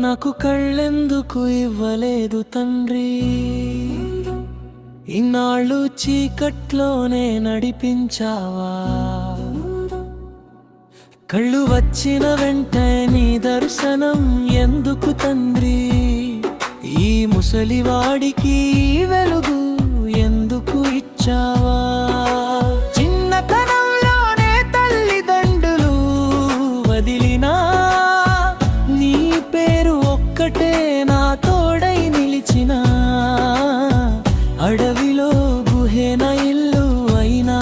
నాకు కళ్ళెందుకు ఇవ్వలేదు తండ్రి, ఇన్నాళ్ళు చీకట్లోనే నడిపించావా. కళ్ళు వచ్చిన వెంటనే నీ దర్శనం ఎందుకు తండ్రి, ఈ ముసలివాడికి వెలుగు ఎందుకు ఇచ్చావా. చిన్నతనంలోనే తల్లిదండ్రులు వదిలినా నీ పేరు ఒక్కటే నా తోడై నిలిచిన, అడవిలో గుహేన ఇల్లు అయినా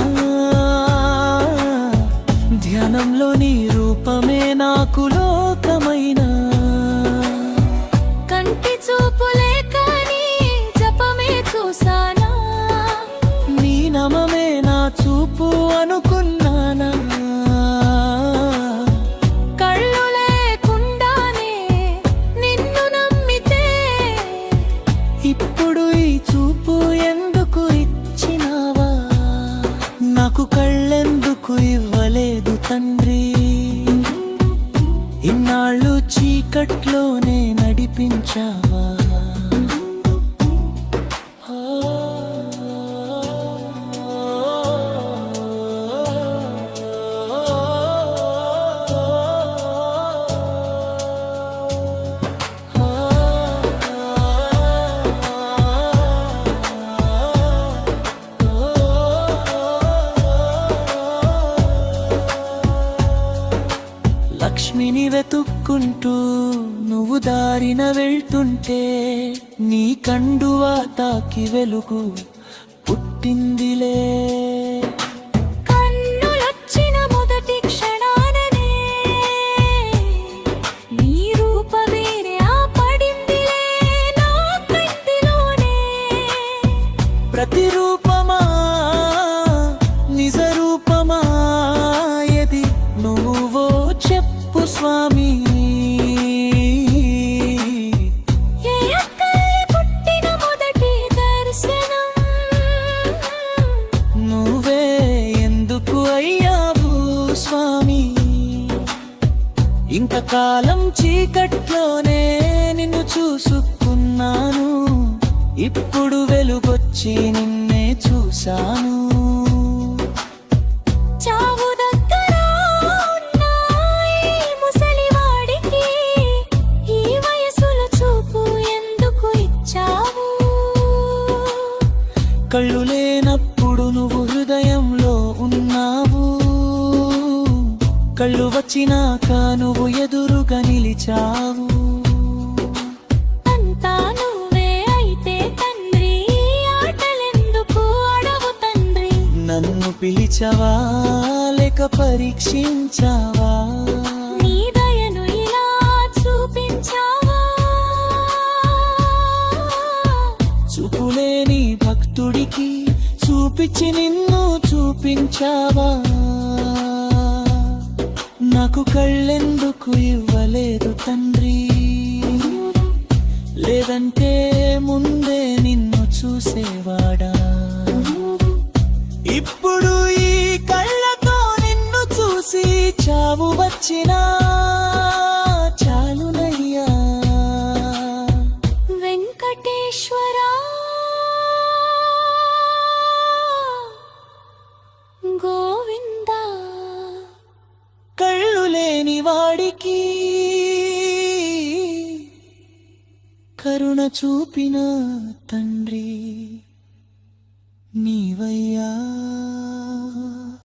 ధ్యానంలో నీ రూపమే నాకు లోకమైనా. కంటి చూపులే కానీ జపమే చూసానా, నీ నమమే నా చూపు అనుకున్నానా. కళ్ళు లేకుండానే నిన్ను నమ్మితే ఇప్పుడు ఈ చూపు ఎందుకు ఇచ్చినావా. నాకు కళ్ళెందుకు ఇవ్వలేదు తండ్రి, ఇన్నాళ్ళు చీకట్లోనే నడిపించావా. లక్ష్మిని వెతుక్కుంటూ నువ్వు దారిన వెళ్తుంటే నీ కండువా తాకి వెలుగు పుట్టిందిలే. కన్నులొచ్చిన మొదటి క్షణాననే నీ రూపమే పడిందిలే నా కంటిలోనే. ప్రతిరూపమా నిజ రూపమా ఎది నువ్వో చెప్పు స్వామి. ఏ అక్కయ్య పుట్టిన మొదటి దర్శనం నువ్వే ఎందుకు అయ్యావు స్వామి. ఇంతకాలం చీకట్లోనే నిన్ను చూసుకున్నాను, ఇప్పుడు వెలుగొచ్చి నిన్నే చూశాను. చావు దగ్గర ఉన్న ఈ ముసలివాడికి ఈ వయసులో చూపు ఎందుకు ఇచ్చావు. కళ్ళు లేనప్పుడు నువ్వు హృదయంలో ఉన్నావు, కళ్ళు వచ్చినాక నువ్వు ఎదురుగా నిలిచావు. అంతా నువ్వే అయితే తండ్రి, ఆటలెందుకు అడవు తండ్రి. నన్ను పిలిచవా లేక పరీక్షించావా, నీ దయను ఇలా చూపించావా. చూపులేని భక్తుడికి చూపించి నిన్ను చూపించావా. నాకు కళ్ళెందుకు ఇవ్వలేదు తండ్రి, లేదంటే ముందే నిన్ను చూసేవాడా. ఇప్పుడు ఈ కళ్ళతో నిన్ను చూసి చావు వచ్చినా చాలునయ్యా. వెంకటేశ్వరా గోవిందా. కళ్ళు లేని వాడికి కరుణ చూపిన తండ్రి నీవయ్యా.